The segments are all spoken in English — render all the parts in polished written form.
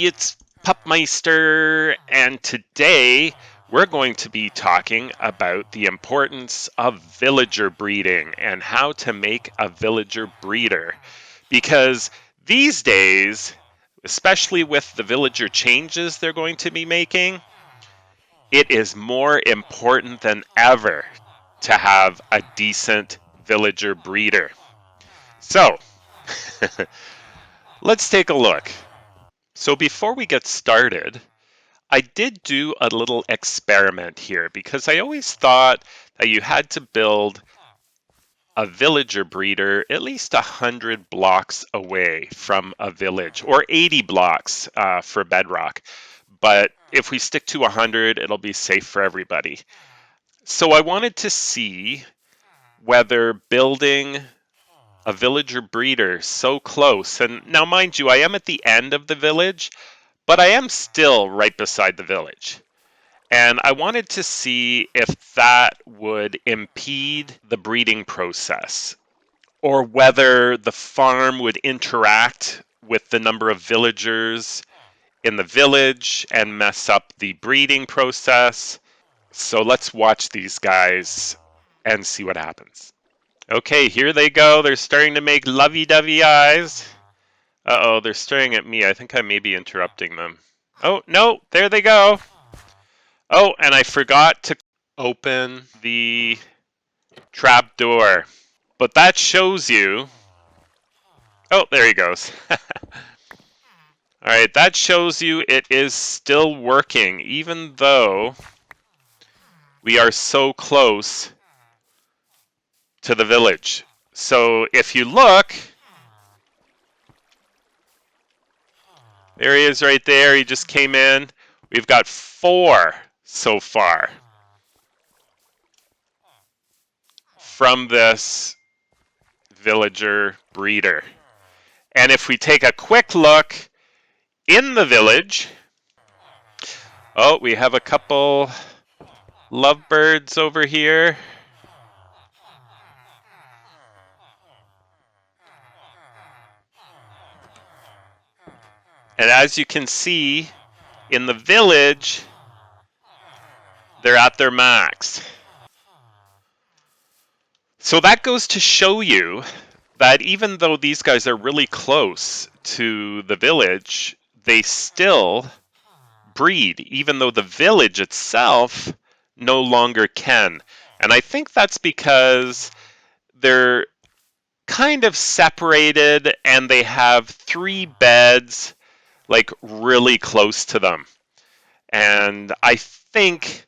everybody, it's Pupmeister, and today we're going to be talking about the importance of villager breeding and how to make a villager breeder. Because these days, especially with the villager changes they're going to be making, it is more important than ever to have a decent villager breeder. So, let's take a look. So before we get started, I did do a little experiment here because I always thought that you had to build a villager breeder at least 100 blocks away from a village, or 80 blocks for bedrock. But if we stick to 100, it'll be safe for everybody. So I wanted to see whether building a villager breeder so close, and now mind you, I am at the end of the village, but I am still right beside the village. And I wanted to see if that would impede the breeding process or whether the farm would interact with the number of villagers in the village and mess up the breeding process. So let's watch these guys and see what happens. Okay, here they go. They're starting to make lovey-dovey eyes. Uh-oh, they're staring at me. I think I may be interrupting them. Oh, no, there they go. Oh, and I forgot to open the trap door. But that shows you... Oh, there he goes. Alright, that shows you it is still working, even though we are so close to the village. So if you look, there he is right there. He just came in. We've got 4 so far from this villager breeder. And if we take a quick look in the village, oh, we have a couple lovebirds over here. And as you can see, in the village, they're at their max. So that goes to show you that even though these guys are really close to the village, they still breed, even though the village itself no longer can. And I think that's because they're kind of separated and they have 3 beds like really close to them. And I think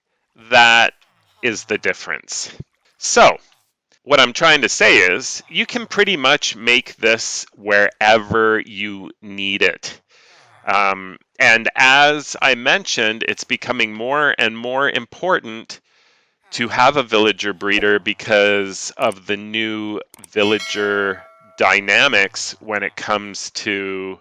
that is the difference. So, what I'm trying to say is you can pretty much make this wherever you need it. And as I mentioned, it's becoming more and more important to have a villager breeder because of the new villager dynamics when it comes to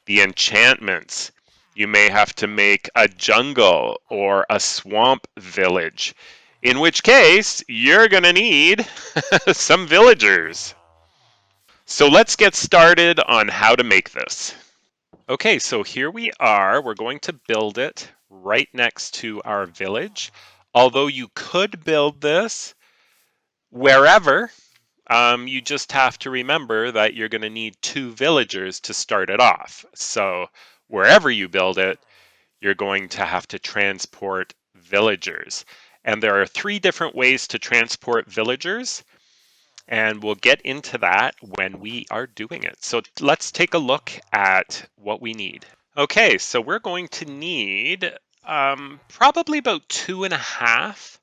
the enchantments. You may have to make a jungle or a swamp village, in which case you're going to need some villagers. So let's get started on how to make this. Okay, so here we are. We're going to build it right next to our village. Although you could build this wherever, you just have to remember that you're going to need 2 villagers to start it off. So wherever you build it, you're going to have to transport villagers. And there are 3 different ways to transport villagers. And we'll get into that when we are doing it. So let's take a look at what we need. Okay, so we're going to need probably about 2.5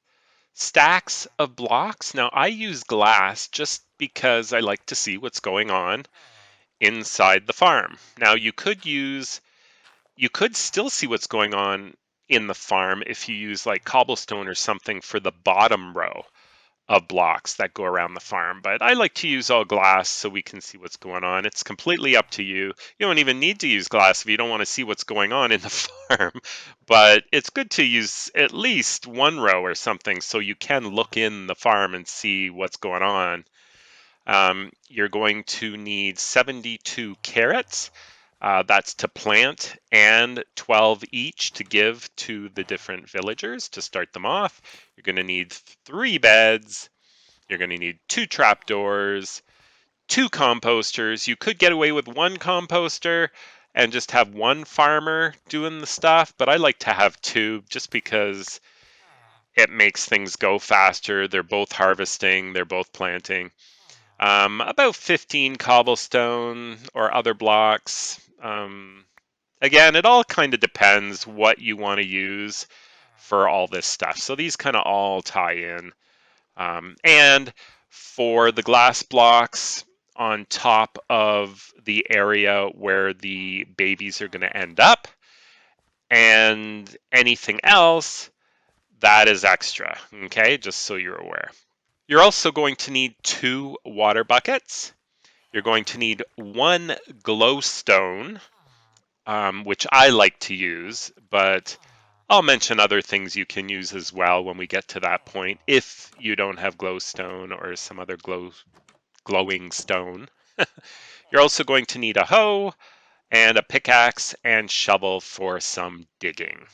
stacks of blocks. Now I use glass just because I like to see what's going on inside the farm. Now you could still see what's going on in the farm if you use like cobblestone or something for the bottom row of blocks that go around the farm, but I like to use all glass so we can see what's going on. It's completely up to you. You don't even need to use glass if you don't want to see what's going on in the farm, but it's good to use at least 1 row or something so you can look in the farm and see what's going on. You're going to need 72 carrots. That's to plant, and 12 each to give to the different villagers to start them off. You're going to need 3 beds. You're going to need 2 trapdoors, 2 composters. You could get away with 1 composter and just have 1 farmer doing the stuff, but I like to have 2 just because it makes things go faster. They're both harvesting, they're both planting. About 15 cobblestone or other blocks. Again, it all kind of depends what you want to use for all this stuff. So these kind of all tie in. And for the glass blocks on top of the area where the babies are going to end up, and anything else, that is extra, okay? Just so you're aware. You're also going to need 2 water buckets. You're going to need 1 glowstone, which I like to use, but I'll mention other things you can use as well when we get to that point if you don't have glowstone or some other glowing stone. You're also going to need a hoe and a pickaxe and shovel for some digging.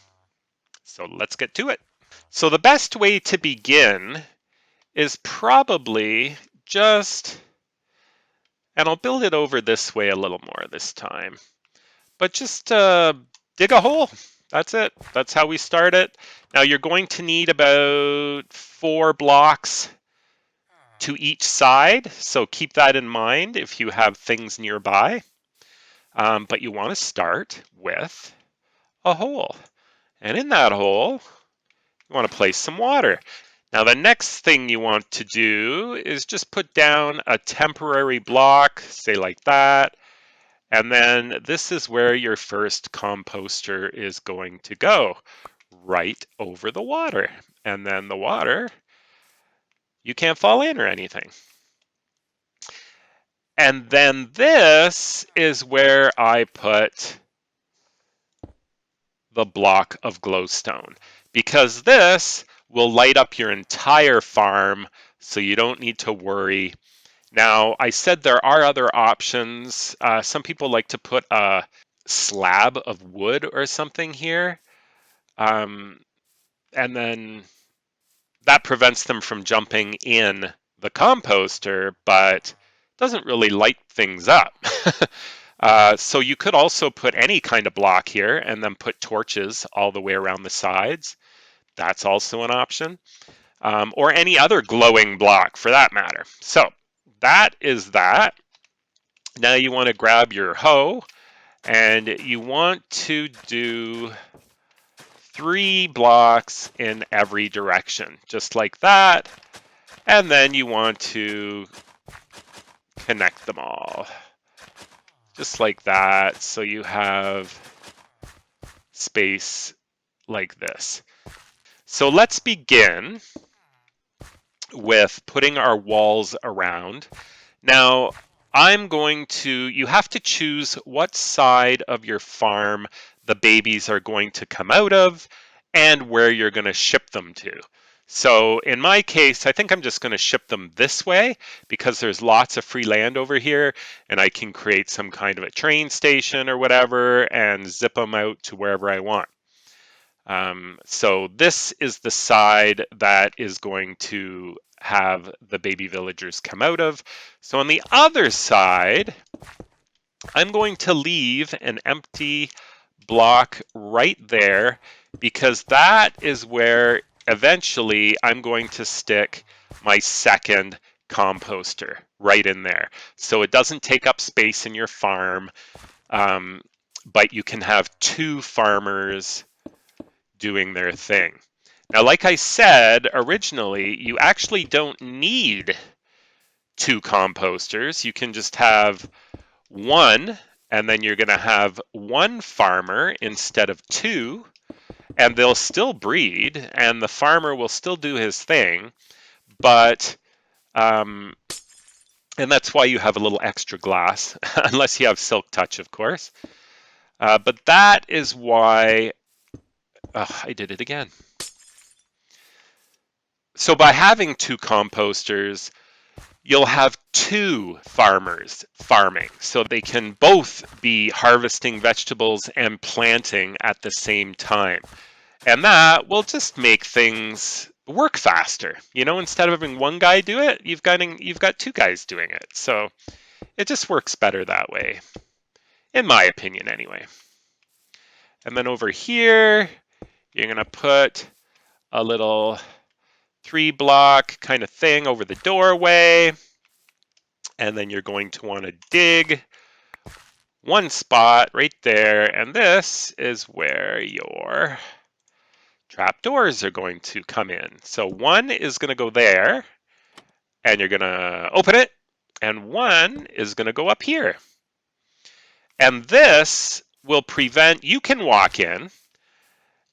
So let's get to it. So the best way to begin is probably just, and I'll build it over this way a little more this time, but just dig a hole. That's it. That's how we start it. Now you're going to need about 4 blocks to each side, so keep that in mind if you have things nearby. But you want to start with a hole. And in that hole, you want to place some water. Now the next thing you want to do is just put down a temporary block, say like that, and then this is where your first composter is going to go, right over the water. And then the water, you can't fall in or anything. And then this is where I put the block of glowstone, because this will light up your entire farm, so you don't need to worry. Now, I said there are other options. Some people like to put a slab of wood or something here, and then that prevents them from jumping in the composter, but doesn't really light things up. So you could also put any kind of block here and then put torches all the way around the sides. That's also an option. Or any other glowing block for that matter. So that is that. Now you want to grab your hoe and you want to do 3 blocks in every direction, just like that. And then you want to connect them all, just like that. So you have space like this. So let's begin with putting our walls around. Now, you have to choose what side of your farm the babies are going to come out of and where you're going to ship them to. So in my case, I think I'm just going to ship them this way because there's lots of free land over here and I can create some kind of a train station or whatever and zip them out to wherever I want. So this is the side that is going to have the baby villagers come out of. So on the other side, I'm going to leave an empty block right there because that is where eventually I'm going to stick my second composter right in there. So it doesn't take up space in your farm, but you can have 2 farmers doing their thing. Now, like I said originally, you actually don't need 2 composters. You can just have 1, and then you're going to have 1 farmer instead of 2, and they'll still breed, and the farmer will still do his thing, but, and that's why you have a little extra glass, unless you have silk touch, of course. But that is why, I did it again. So by having 2 composters, you'll have two farmers farming. So they can both be harvesting vegetables and planting at the same time. And that will just make things work faster. You know, instead of having one guy do it, you've got two guys doing it. So it just works better that way, in my opinion anyway. And then over here, you're going to put a little 3-block kind of thing over the doorway. And then you're going to want to dig one spot right there. And this is where your trapdoors are going to come in. So one is going to go there, and you're going to open it. And one is going to go up here. And this will prevent, you can walk in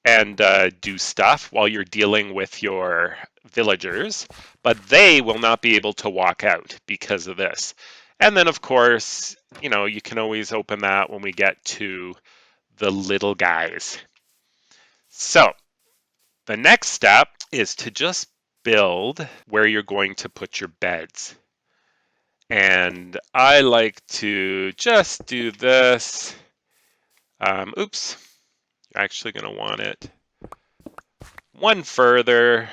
and do stuff while you're dealing with your villagers, but they will not be able to walk out because of this. And then, of course, you know, you can always open that when we get to the little guys. So the next step is to just build where you're going to put your beds. And I like to just do this. Oops, you're actually going to want it one further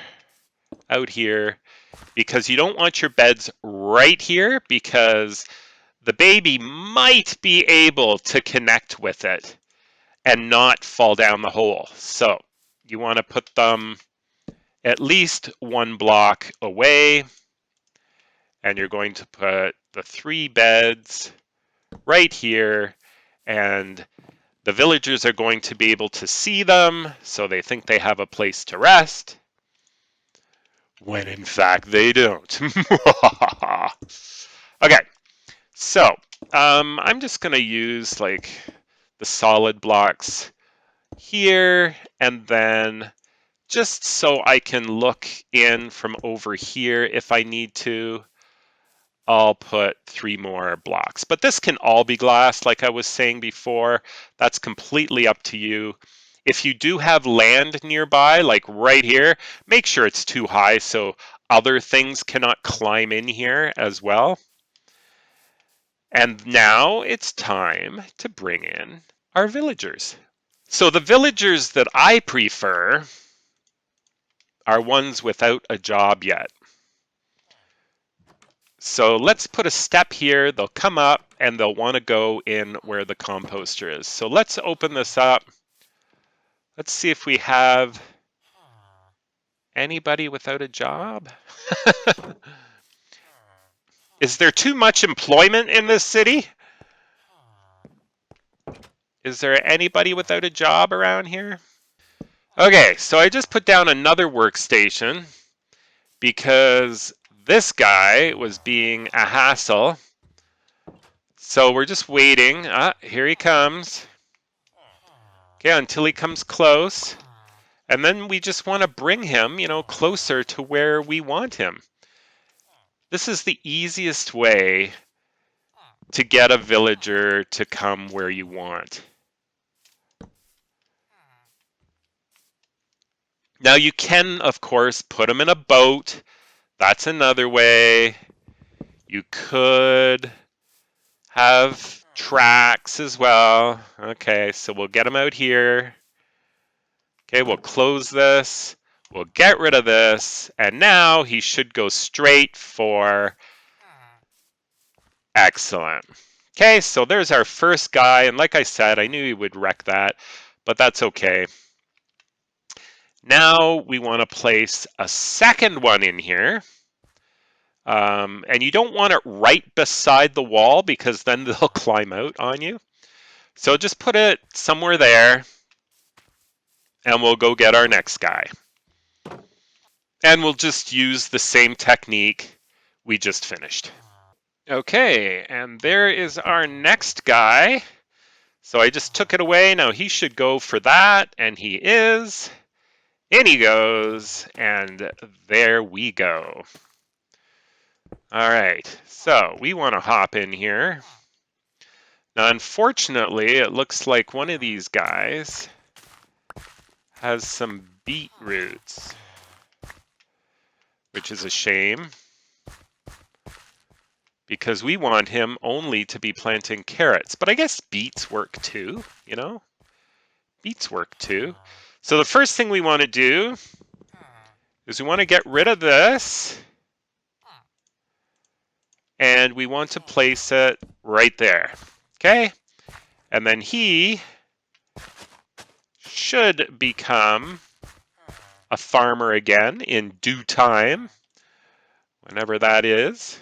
out here, because you don't want your beds right here, because the baby might be able to connect with it and not fall down the hole. So you want to put them at least 1 block away, and you're going to put the 3 beds right here, and the villagers are going to be able to see them, so they think they have a place to rest, when in fact they don't. Okay, so I'm just going to use like the solid blocks here, and then just so I can look in from over here if I need to, I'll put 3 more blocks. But this can all be glass, like I was saying before. That's completely up to you. If you do have land nearby, like right here, make sure it's too high so other things cannot climb in here as well. And now it's time to bring in our villagers. So the villagers that I prefer are ones without a job yet. So let's put a step here. They'll come up and they'll want to go in where the composter is. So let's open this up. Let's see if we have anybody without a job. Is there too much employment in this city? Is there anybody without a job around here? Okay, so I just put down another workstation because this guy was being a hassle. So we're just waiting. Here he comes. Okay, until he comes close. And then we just want to bring him, you know, closer to where we want him. This is the easiest way to get a villager to come where you want. Now you can, of course, put him in a boat. That's another way. You could have tracks as well. Okay, so we'll get him out here. Okay, we'll close this. We'll get rid of this. And now he should go straight for... Excellent. Okay, so there's our first guy. And like I said, I knew he would wreck that, but that's okay. Now we want to place a second one in here. And you don't want it right beside the wall because then they'll climb out on you. So just put it somewhere there. And we'll go get our next guy. And we'll just use the same technique we just finished. Okay, and there is our next guy. So I just took it away. Now he should go for that, and he is. In he goes, and there we go. All right, so we want to hop in here. Now, unfortunately, it looks like one of these guys has some beetroots, which is a shame. because we want him only to be planting carrots. But I guess beets work too, you know? Beets work too. So the first thing we want to do is we want to get rid of this, and we want to place it right there. Okay? And then he should become a farmer again in due time, whenever that is.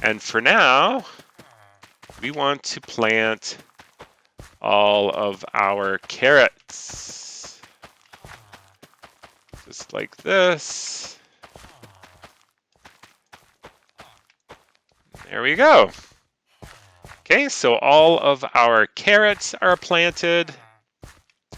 And for now, we want to plant all of our carrots. Just like this. There we go. Okay, so all of our carrots are planted.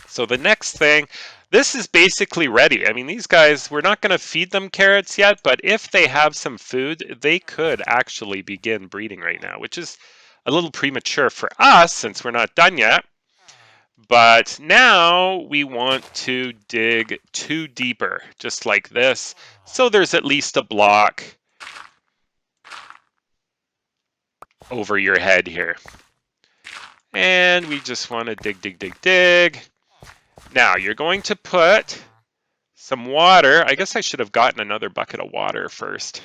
So the next thing, this is basically ready. I mean, these guys, we're not going to feed them carrots yet, but if they have some food, they could actually begin breeding right now, which is a little premature for us since we're not done yet. But now we want to dig 2 deeper, just like this. So there's at least a block over your head here. And we just want to dig, dig, dig, dig. Now you're going to put some water. I guess I should have gotten another bucket of water first.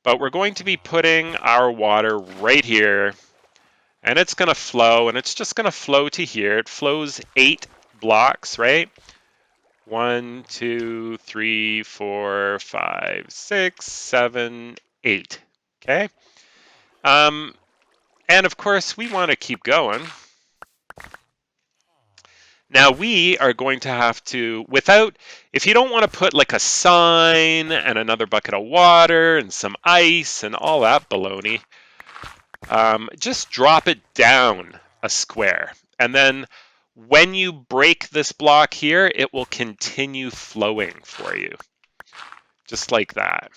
But we're going to be putting our water right here. And it's going to flow, and it's just going to flow to here. It flows 8 blocks, right? 1, 2, 3, 4, 5, 6, 7, 8. Okay? And of course, we want to keep going. Now we are going to have to, if you don't want to put like a sign and another bucket of water and some ice and all that baloney, just drop it down a square. And then when you break this block here, it will continue flowing for you. Just like that.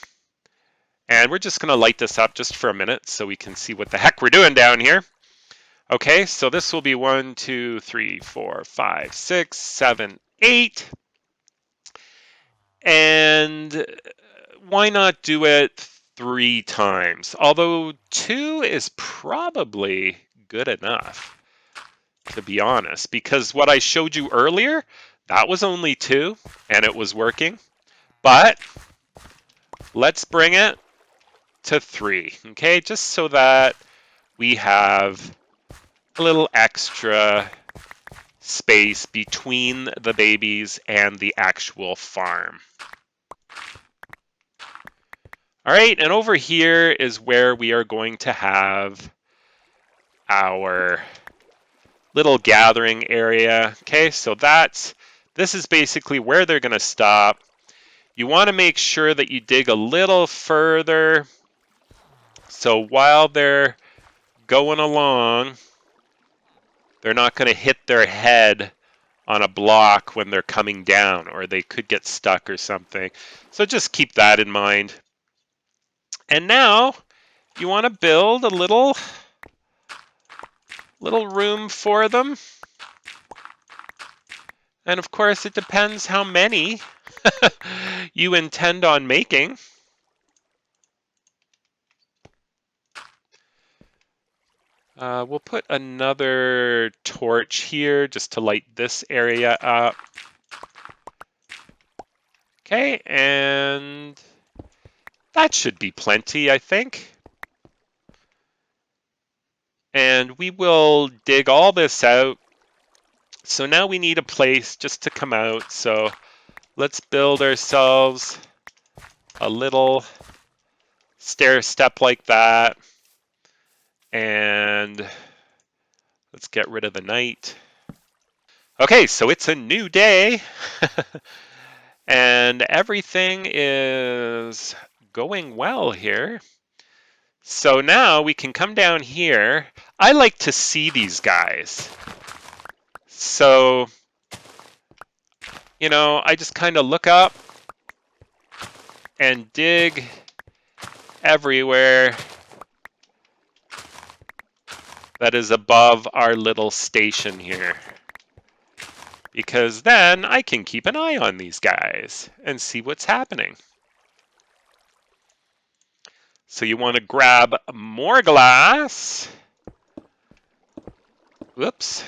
And we're just going to light this up just for a minute so we can see what the heck we're doing down here. Okay, so this will be 1, 2, 3, 4, 5, 6, 7, 8. And why not do it 3 times? Although 2 is probably good enough, to be honest, because what I showed you earlier, that was only 2 and it was working. But let's bring it to 3, okay? Just so that we have a little extra space between the babies and the actual farm. All right, and over here is where we are going to have our little gathering area. Okay, so this is basically where they're going to stop. You want to make sure that you dig a little further, so while they're going along, they're not going to hit their head on a block when they're coming down, or they could get stuck or something. So just keep that in mind. And now you want to build a little room for them. And of course, it depends how many you intend on making. We'll put another torch here just to light this area up. Okay, and that should be plenty, I think. And we will dig all this out. So now we need a place just to come out. So let's build ourselves a little stair step like that. And let's get rid of the night. Okay, so it's a new day. And everything is going well here. So now we can come down here. I like to see these guys. So, I just kind of look up and dig everywhere that is above our little station here. Because then I can keep an eye on these guys and see what's happening. So you want to grab more glass. Whoops.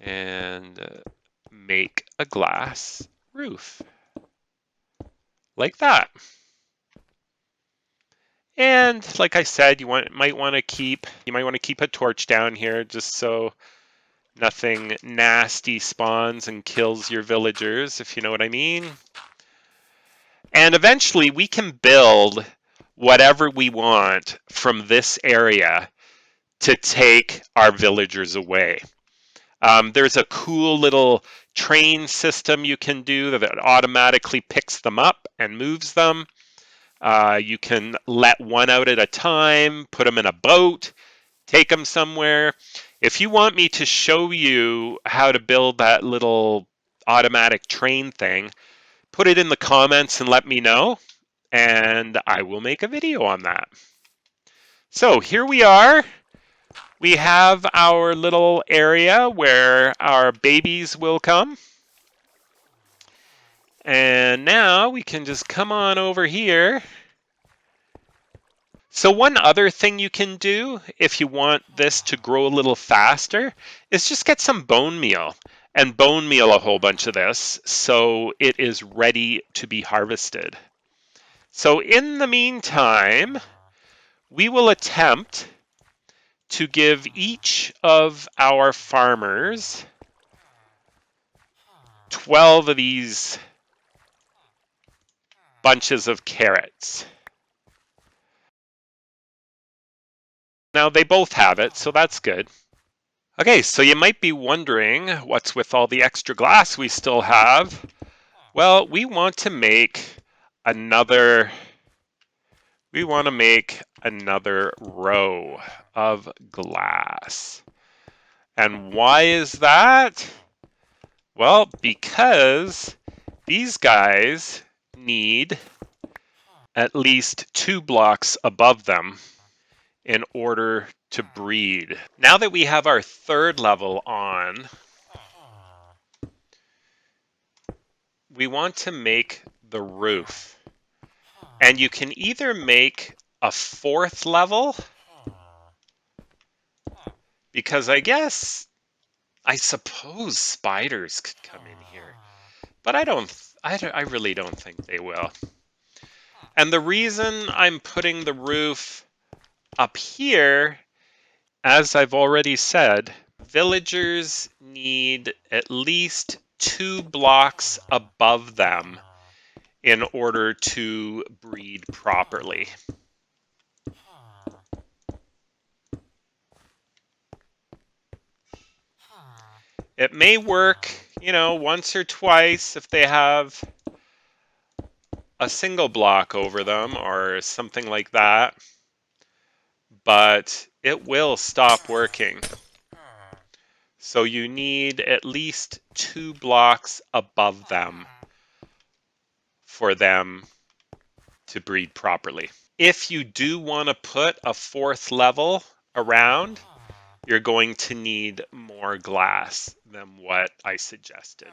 And make a glass roof. Like that. And like I said, you might want to keep a torch down here just so nothing nasty spawns and kills your villagers, if you know what I mean. And eventually we can build whatever we want from this area to take our villagers away. There's a cool little train system you can do that automatically picks them up and moves them. You can let one out at a time, put them in a boat, take them somewhere. If you want me to show you how to build that little automatic train thing, put it in the comments and let me know, and I will make a video on that. So here we are. We have our little area where our babies will come. And now we can just come on over here. So one other thing you can do if you want this to grow a little faster is just get some bone meal and bone meal a whole bunch of this so it is ready to be harvested. So in the meantime, we will attempt to give each of our farmers 12 of these bunches of carrots. Now they both have it, so that's good. Okay, so you might be wondering what's with all the extra glass we still have. Well, we want to make another row of glass. And why is that? Well, because these guys need at least 2 blocks above them in order to breed. Now that we have our 3rd level on, we want to make the roof. And you can either make a 4th level, because I suppose spiders could come in here, but I really don't think they will. And the reason I'm putting the roof up here, as I've already said, villagers need at least 2 blocks above them in order to breed properly. It may work, once or twice if they have a single block over them or something like that, but it will stop working. So you need at least 2 blocks above them for them to breed properly. If you do want to put a 4th level around, you're going to need more glass than what I suggested.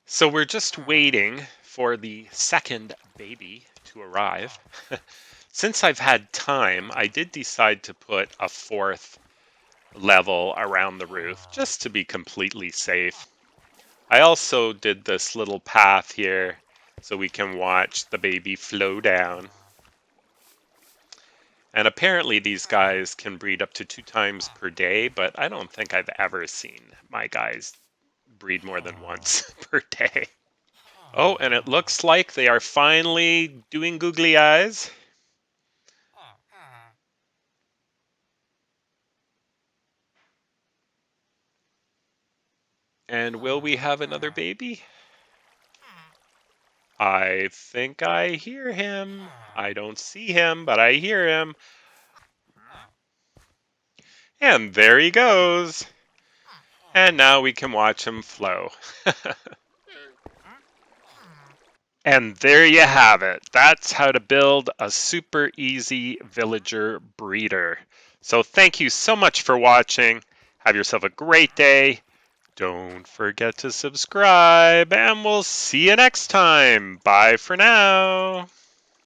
So we're just waiting for the 2nd baby to arrive. Since I've had time, I did decide to put a 4th level around the roof just to be completely safe. I also did this little path here so we can watch the baby flow down. And apparently these guys can breed up to 2 times per day, but I don't think I've ever seen my guys breed more than once per day. Oh, and it looks like they are finally doing googly eyes. And will we have another baby? I think I hear him. I don't see him, but I hear him. And there he goes. And now we can watch him flow. And there you have it. That's how to build a super easy villager breeder. So thank you so much for watching. Have yourself a great day. Don't forget to subscribe, and we'll see you next time. Bye for now.